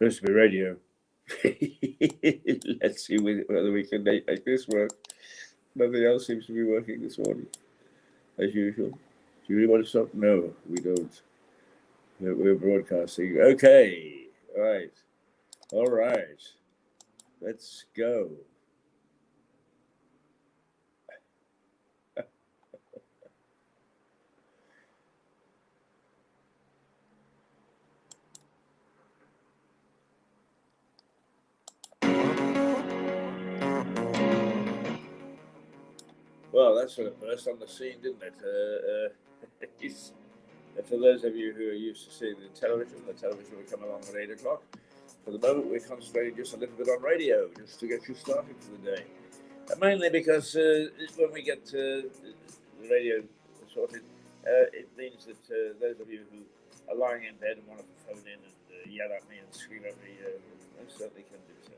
supposed to be radio. Let's see whether we can make this work. Nothing else seems to be working this morning, as usual. Do you really want to stop? No, we don't. We're broadcasting. Okay. All right. All right. Let's go. Well, that's sort of burst on the scene, didn't it? For those of you who are used to seeing the television will come along at 8 o'clock. For the moment, we're concentrating just a little bit on radio, just to get you started for the day. Mainly because when we get the radio sorted, it means that those of you who are lying in bed and want to phone in and yell at me and scream at me, certainly can do so.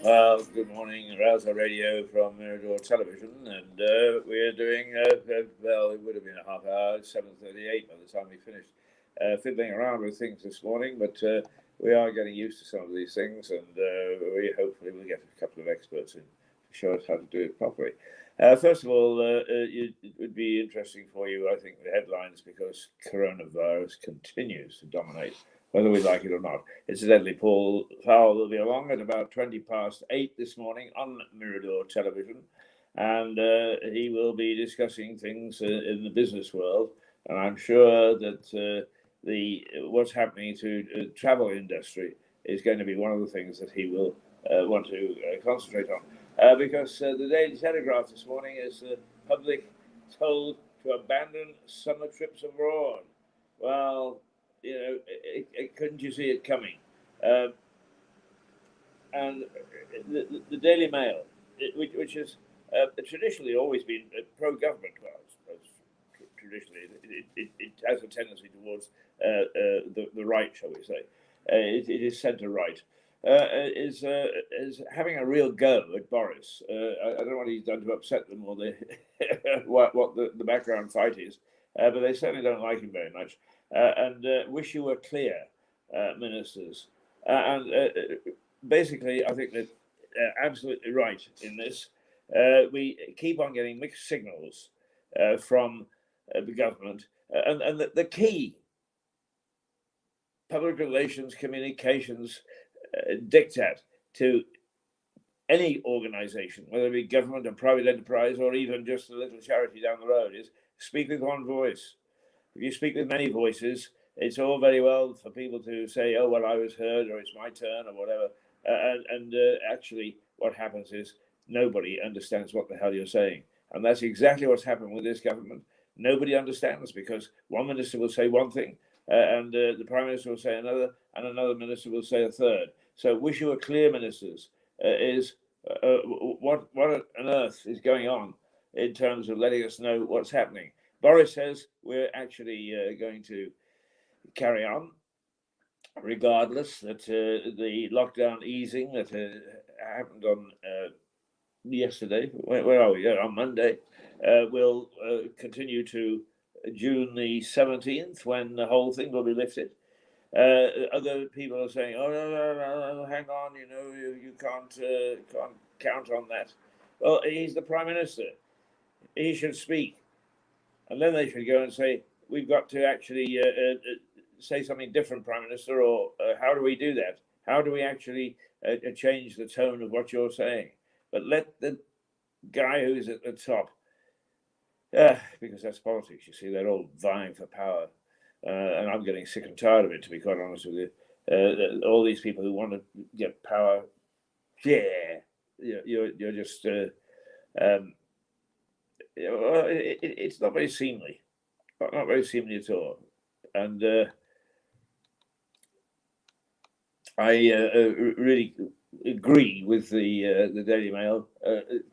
Well, good morning, Rousal Radio from Mirador Television, and we're doing, well, it would have been a half hour, 7:38 by the time we finished fiddling around with things this morning, but we are getting used to some of these things, and we hopefully will get a couple of experts in to show us how to do it properly. First of all, it would be interesting for you, I think, the headlines, because coronavirus continues to dominate, whether we like it or not. Incidentally, Paul Fowle will be along at about 8:20 this morning on Mirador Television, and he will be discussing things in the business world, and I'm sure that what's happening to the travel industry is going to be one of the things that he will want to concentrate on. Because the Daily Telegraph this morning is the public told to abandon summer trips abroad. Well, you know, couldn't you see it coming? And the Daily Mail, which has traditionally always been pro-government, well, traditionally it has a tendency towards the right, shall we say. It is centre-right. Is having a real go at Boris. I don't know what he's done to upset them or what the background fight is, but they certainly don't like him very much. And wish you were clear, ministers. And basically, I think that absolutely right in this. We keep on getting mixed signals from the government, and the key public relations, communications diktat to any organization, whether it be government or private enterprise or even just a little charity down the road, is speak with one voice. If you speak with many voices, it's all very well for people to say, oh, well, I was heard, or it's my turn, or whatever. Actually, what happens is nobody understands what the hell you're saying. And that's exactly what's happened with this government. Nobody understands, because one minister will say one thing, and the Prime Minister will say another, and another minister will say a third. So wish you were clear, ministers, what on earth is going on in terms of letting us know what's happening. Boris says we're actually going to carry on, regardless that the lockdown easing that happened on yesterday, where are we? Yeah, on Monday, will continue to June the 17th, when the whole thing will be lifted. Other people are saying, "Oh no, hang on, you can't count on that." Well, he's the Prime Minister; he should speak, and then they should go and say, "We've got to actually say something different, Prime Minister," or "How do we do that? How do we actually change the tone of what you're saying?" But let the guy who's at the top, because that's politics, you see, they're all vying for power. And I'm getting sick and tired of it, to be quite honest with you. All these people who want to get power, yeah, you're just, it's not very seemly, not very seemly at all. And I really agree with the Daily Mail.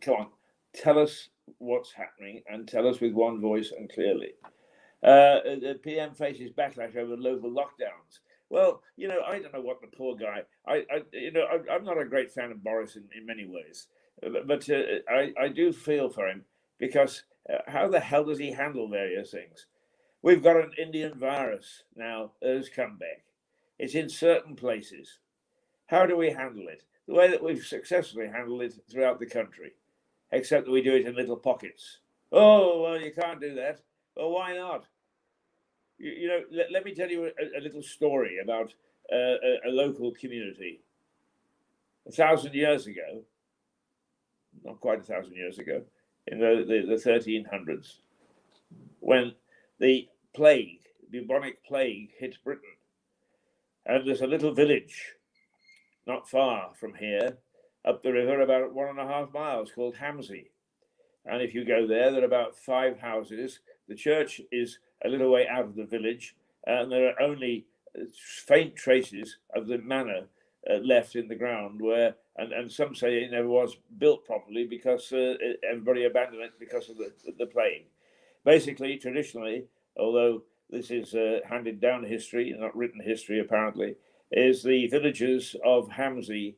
Come on, tell us what's happening, and tell us with one voice and clearly. The PM faces backlash over local lockdowns. Well, I don't know what the poor guy. I'm not a great fan of Boris in many ways, but I do feel for him, because how the hell does he handle various things? We've got an Indian virus now that has come back. It's in certain places. How do we handle it? The way that we've successfully handled it throughout the country, except that we do it in little pockets. Oh, well, you can't do that. Well, why not? Let me tell you a little story about a local community. 1,000 years ago, not quite 1,000 years ago, in the 1300s, when the plague, bubonic plague, hit Britain. And there's a little village not far from here, up the river, about 1.5 miles, called Hamsey. And if you go there are about 5 houses. The church is a little way out of the village, and there are only faint traces of the manor left in the ground, and some say it never was built properly because everybody abandoned it because of the plague. Basically, traditionally, although this is handed down history, not written history apparently, is the villagers of Hamsey,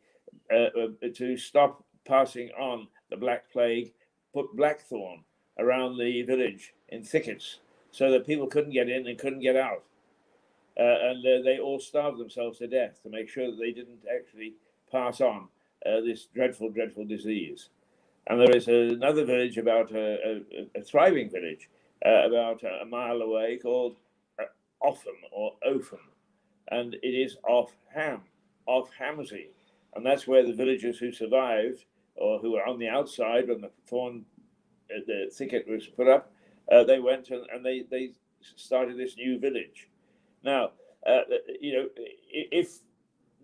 to stop passing on the Black Plague, put blackthorn around the village in thickets so that people couldn't get in and couldn't get out. And they all starved themselves to death to make sure that they didn't actually pass on this dreadful, dreadful disease. And there is another village, about a thriving village, about a mile away, called Offham or Opham. And it is off Hamsey. And that's where the villagers who survived, or who were on the outside when the thicket was put up, they went and they started this new village. Now, if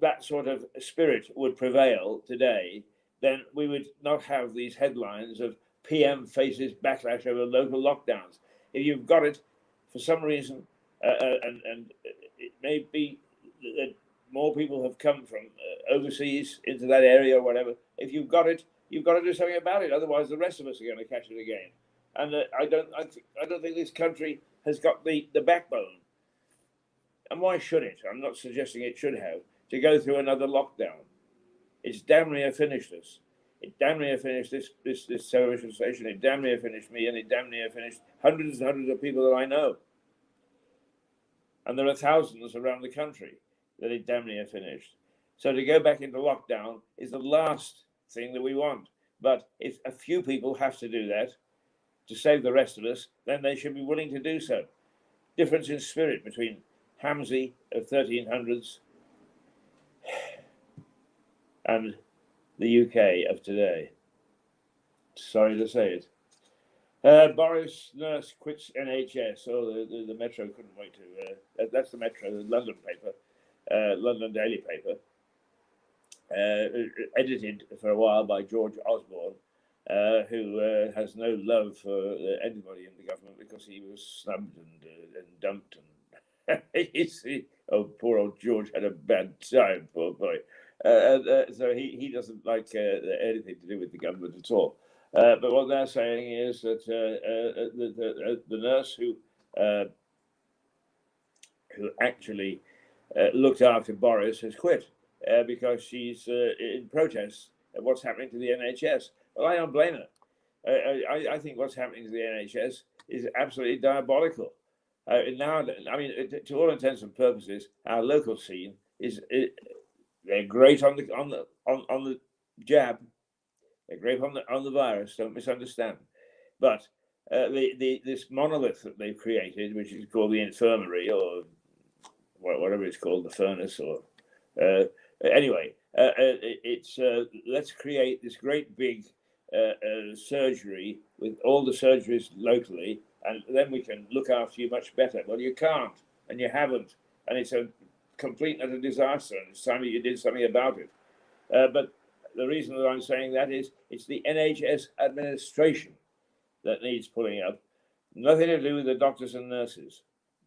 that sort of spirit would prevail today, then we would not have these headlines of PM faces backlash over local lockdowns. If you've got it for some reason, and it may be that more people have come from overseas into that area or whatever, if you've got it, you've got to do something about it. Otherwise, the rest of us are going to catch it again. And I don't think this country has got the backbone. And why should it? I'm not suggesting it should have to go through another lockdown. It's damn near finished us. It damn near finished this television station. It damn near finished me, and it damn near finished hundreds and hundreds of people that I know. And there are thousands around the country that it damn near finished. So to go back into lockdown is the last thing that we want. But if a few people have to do that to save the rest of us, then they should be willing to do so. Difference in spirit between Hamsey of 1300s and the UK of today. Sorry to say it. Boris Nurse quits NHS. Oh, the Metro couldn't wait to. That's the Metro, the London paper, London Daily paper, edited for a while by George Osborne, who has no love for anybody in the government because he was snubbed and dumped. Oh, poor old George had a bad time, poor boy. So he doesn't like anything to do with the government at all. But what they're saying is that the nurse who who actually looked after Boris, has quit because she's in protest at what's happening to the NHS. Well, I don't blame her. I think what's happening to the NHS is absolutely diabolical. Now, I mean, to all intents and purposes, our local scene they're great on the jab. They're great on the virus. Don't misunderstand. But this monolith that they've created, which is called the infirmary or whatever it's called, the furnace, or anyway, it's let's create this great big surgery with all the surgeries locally, and then we can look after you much better. Well, you can't, and you haven't, and it's a complete and utter disaster. And it's time that you did something about it. But the reason that I'm saying that is it's the NHS administration that needs pulling up. Nothing to do with the doctors and nurses.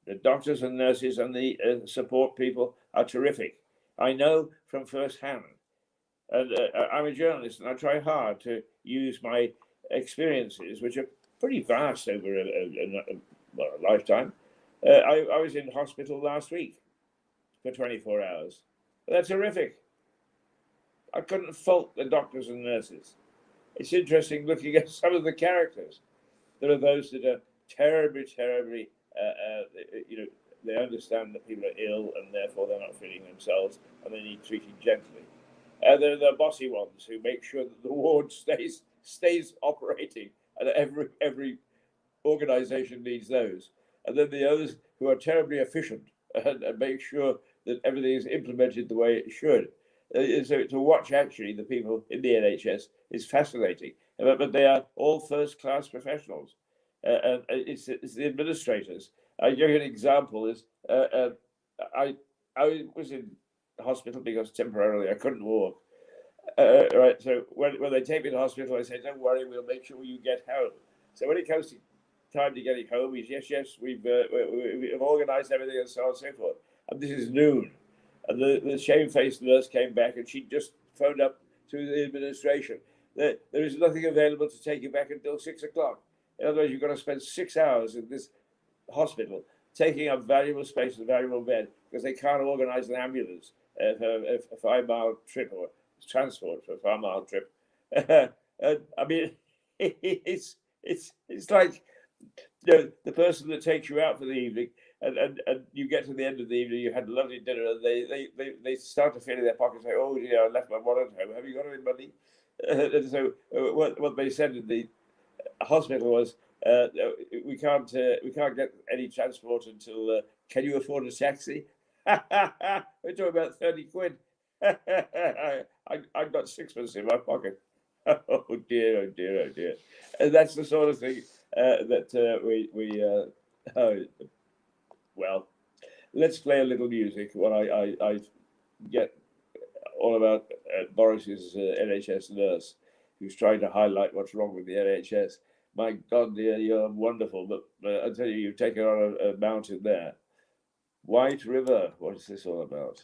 The doctors and nurses and the support people are terrific. I know from first hand. And I'm a journalist, and I try hard to use my experiences, which are pretty vast over a lifetime. I was in hospital last week for 24 hours. That's horrific. I couldn't fault the doctors and nurses. It's interesting looking at some of the characters. There are those that are terribly, terribly, they understand that people are ill and therefore they're not feeling themselves and they need treated gently. There are the bossy ones who make sure that the ward stays operating, and every organisation needs those. And then the others who are terribly efficient and make sure that everything is implemented the way it should. So to watch actually the people in the NHS is fascinating, but they are all first-class professionals. It's the administrators. I give you an example. I was in hospital because temporarily I couldn't walk. Right, so when they take me to hospital, I say, "Don't worry, we'll make sure you get home." So when it comes to time to getting home, he's yes, we've organised everything and so on and so forth. And this is noon, and the shamefaced nurse came back, and she just phoned up to the administration that there is nothing available to take you back until 6 o'clock. In other words, you've got to spend 6 hours in this hospital, taking up valuable space and valuable bed because they can't organise an ambulance for a 5-mile trip or transport for a 5-mile trip. I mean, it's like the person that takes you out for the evening, and you get to the end of the evening, you had a lovely dinner, and they start to feel in their pockets, say, "Oh, I left my wallet at home. Have you got any money?" And so what they said in the hospital was, we can't get any transport until can you afford a taxi? We're talking about 30 quid. I've got sixpence in my pocket. Oh dear, oh dear, oh dear. And that's the sort of thing that well, let's play a little music while I get all about Boris's NHS nurse who's trying to highlight what's wrong with the NHS. My God, dear, you're wonderful, but I tell you, you've taken on a mountain there. White River, what is this all about?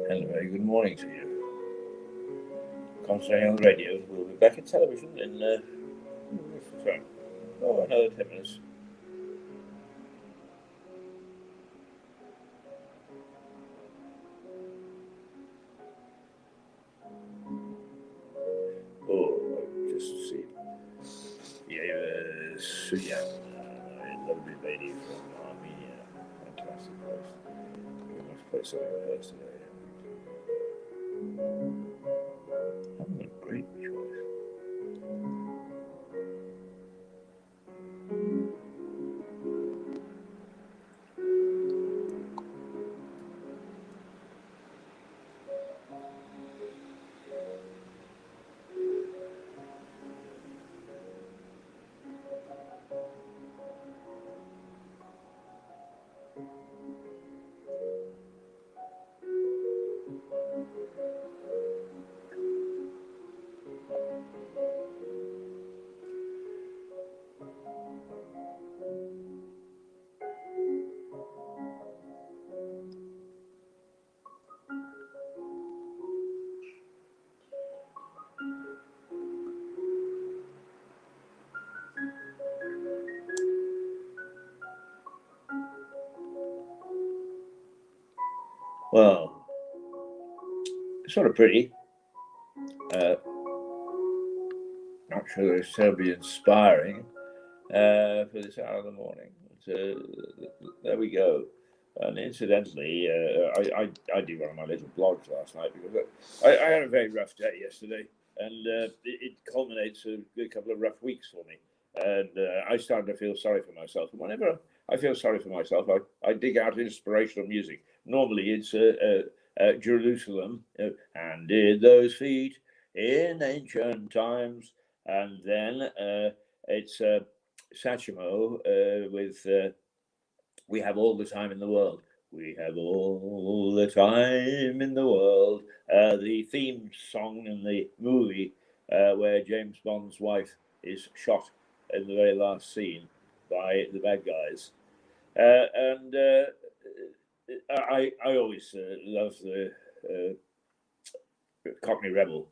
Hello, very good morning to you. Concentrating on the radio. We'll be back at television in another 10 minutes. Oh, just see. Yeah, a lovely lady from Armenia. Fantastic place. We must play something with her today. Great choice. Well, sort of pretty. Not sure it's terribly inspiring for this hour of the morning. But, there we go. And incidentally, I did one of my little blogs last night because I had a very rough day yesterday, and it culminates a couple of rough weeks for me. And I started to feel sorry for myself. And whenever I feel sorry for myself, I dig out inspirational music. Normally, it's Jerusalem, and did those feet in ancient times, and then it's Satchmo with We Have All the Time in the World. We have all the time in the world. The theme song in the movie where James Bond's wife is shot in the very last scene by the bad guys. And I always love the Cockney Rebel.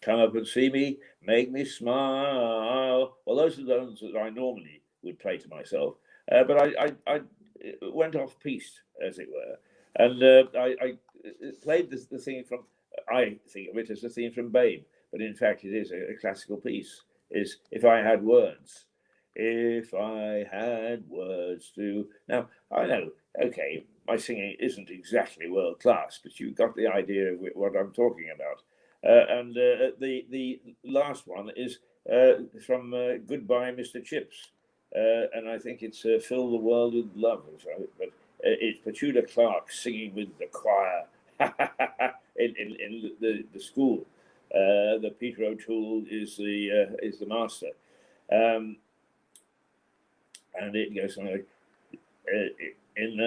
Come up and see me, make me smile. Well, those are the ones that I normally would play to myself. But I went off piste, as it were. And I played the theme from, I think of it as the theme from Babe, but in fact it is a classical piece, is If I Had Words. If I had words to... Now, I know, okay, my singing isn't exactly world class, but you got the idea of what I'm talking about. And the last one is from Goodbye, Mr. Chips. And I think it's Fill the World with Love. But it's Petula Clark singing with the choir in the school. The Peter O'Toole is the master. And it goes something like, in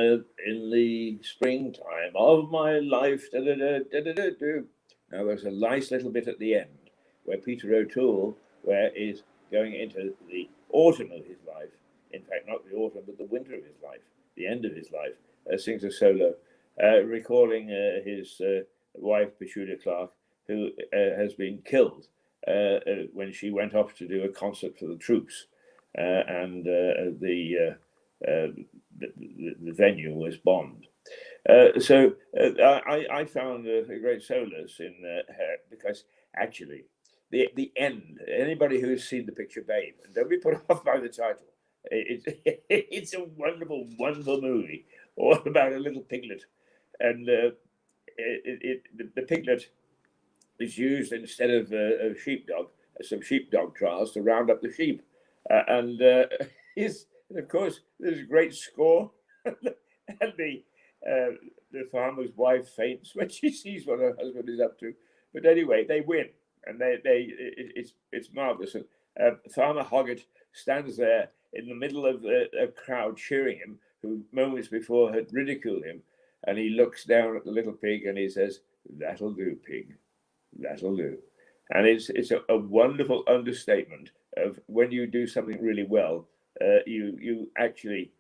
the springtime of my life. Now there's a nice little bit at the end where Peter O'Toole is going into the autumn of his life. In fact, not the autumn, but the winter of his life, the end of his life. Sings a solo, recalling his wife Petula Clark, who has been killed when she went off to do a concert for the troops, and the venue was bombed. So I found a great solace in her, because actually the end, anybody who's seen the picture Babe, and don't be put off by the title, it's a wonderful, wonderful movie all about a little piglet. And the piglet is used instead of a sheepdog, some sheepdog trials to round up the sheep. And of course, there's a great score. And the farmer's wife faints when she sees what her husband is up to. But anyway, they win, and it's marvelous. And Farmer Hoggett stands there in the middle of a crowd cheering him, who moments before had ridiculed him, and he looks down at the little pig and he says, "That'll do, pig. That'll do." And it's a wonderful understatement of when you do something really well, you actually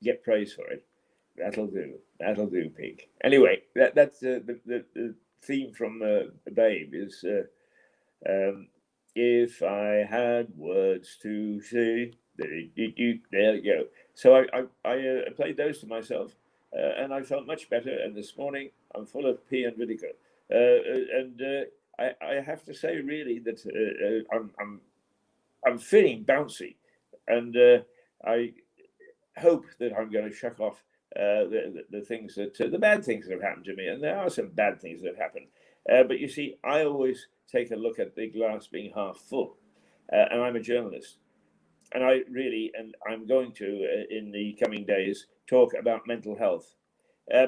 get praise for it. That'll do, pig. Anyway, that's the theme from Babe is if I had words to say. There you go. So I played those to myself, and I felt much better. And this morning I'm full of pee and vinegar, and I have to say really that I'm feeling bouncy, and I hope that I'm going to shuck off the things the bad things that have happened to me, and there are some bad things that have happened. But you see, I always take a look at the glass being half full, and I'm a journalist, and I'm going to in the coming days talk about mental health,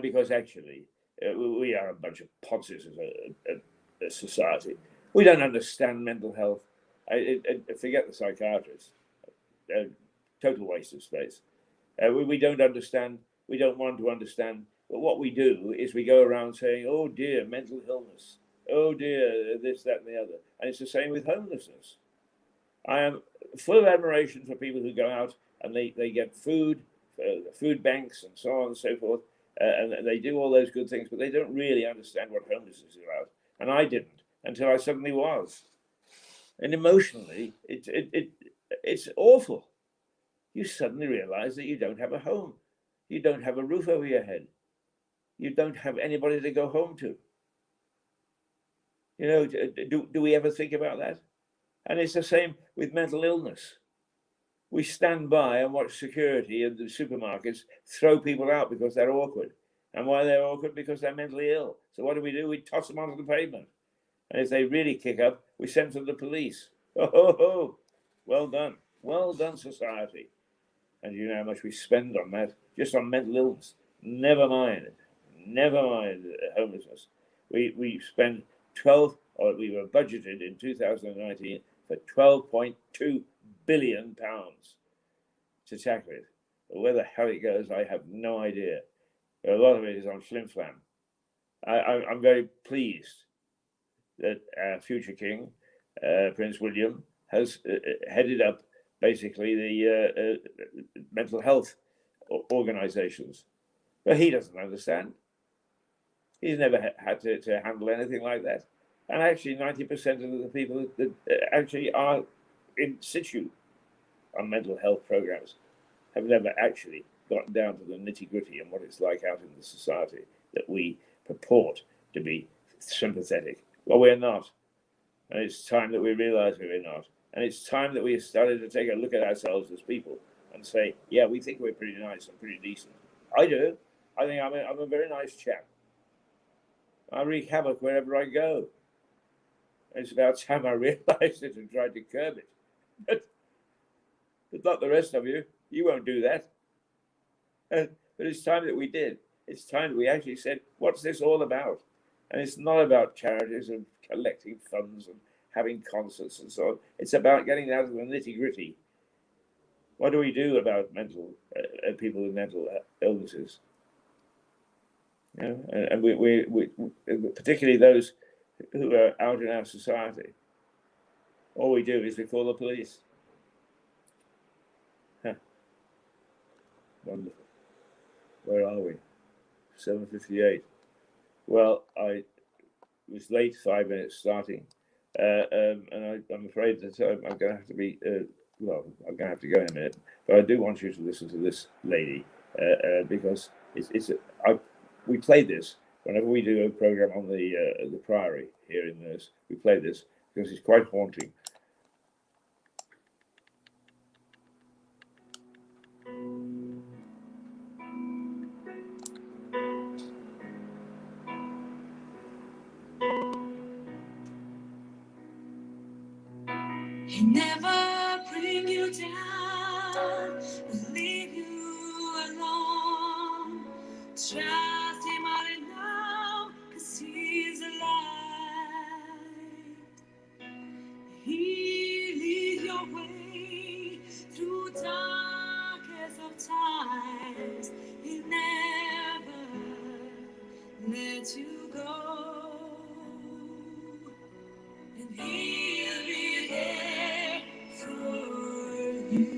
because actually we are a bunch of ponces as a society. We don't understand mental health. I forget the psychiatrists. Total waste of space. We don't understand. We don't want to understand. But what we do is we go around saying, "Oh dear, mental illness. Oh dear, this, that, and the other." And it's the same with homelessness. I am full of admiration for people who go out and they get food, food banks, and so on and so forth, and they do all those good things, but they don't really understand what homelessness is about. And I didn't until I suddenly was. And emotionally, it's awful. You suddenly realize that you don't have a home. You don't have a roof over your head. you don't have anybody to go home to. You know, do we ever think about that? And it's the same with mental illness. We stand by and watch security in the supermarkets throw people out because they're awkward. And why they're awkward? Because they're mentally ill. So what do? We toss them onto the pavement. And if they really kick up, we send them to the police. Oh, well done. Well done, society. And you know how much we spend on that, just on mental illness. Never mind homelessness. We spend we were budgeted in 2019 for £12.2 billion to tackle it. But where the hell it goes, I have no idea. A lot of it is on flim flam. I'm very pleased that our future king, Prince William, has headed up basically the mental health organizations. But he doesn't understand. He's never had to handle anything like that. And actually, 90% of the people that actually are in situ on mental health programs have never actually gotten down to the nitty-gritty and what it's like out in the society that we purport to be sympathetic. Well, we're not. And it's time that we realize we're not. And it's time that we started to take a look at ourselves as people and say, yeah, we think we're pretty nice and pretty decent. I do. I think I'm a very nice chap. I wreak havoc wherever I go. It's about time I realized it and tried to curb it. But not the rest of you. You won't do that. But it's time that we did. It's time that we actually said, what's this all about? And it's not about charities and collecting funds and having concerts and so on. It's about getting down to the nitty-gritty. What do we do about people with mental illnesses? You know, and we particularly those who are out in our society. All we do is we call the police. Huh. Wonderful. Where are we? 7:58. Well, I was late 5 minutes starting, and I'm afraid that I'm going to have to be. I'm going to have to go in a minute. But I do want you to listen to this lady because we play this whenever we do a program on the Priory here in this. We play this because it's quite haunting. He'll never bring you down, will leave you alone. Trust him all in now, 'cause he's alive. He'll lead your way through darkest of times. He'll never let you go. And he'll be there for you.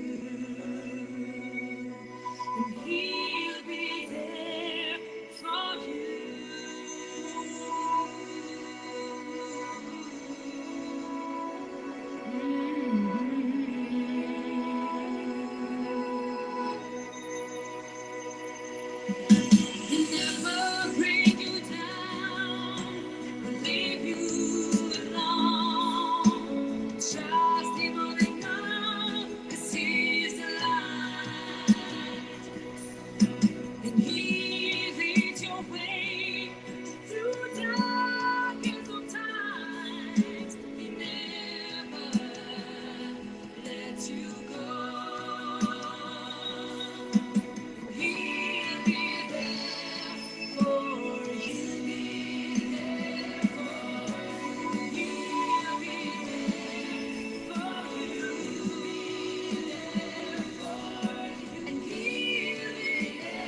And he'll be there for you. He'll never bring you down, will leave you alone. Trust him all the time, 'cause he's alive. And he leads your way through darkest of times. He never lets you go. He'll be there for you. He'll be there for you. He'll be there for you. He'll be there for you. And he'll be there.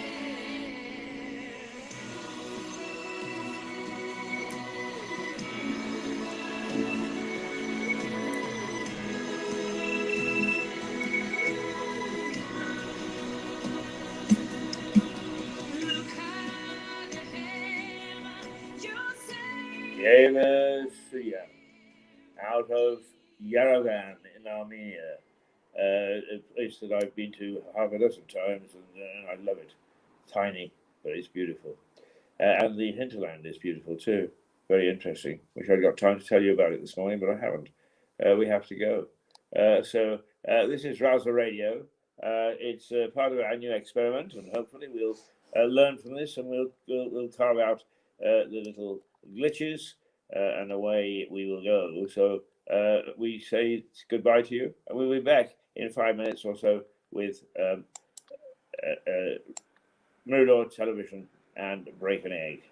Look at him, you'll say. Yemesia, out of Yerevan in Armenia, a place that I've been to half a dozen times, and I love it. Tiny, but it's beautiful. and the hinterland is beautiful too. Very interesting. Wish I'd got time to tell you about it this morning, but I haven't. We have to go. So this is Raza Radio. It's part of our new experiment, and hopefully we'll learn from this, and we'll carve out the little glitches, and away we will go. So we say goodbye to you, and we'll be back in 5 minutes or so with Mirador Television and Break an Egg.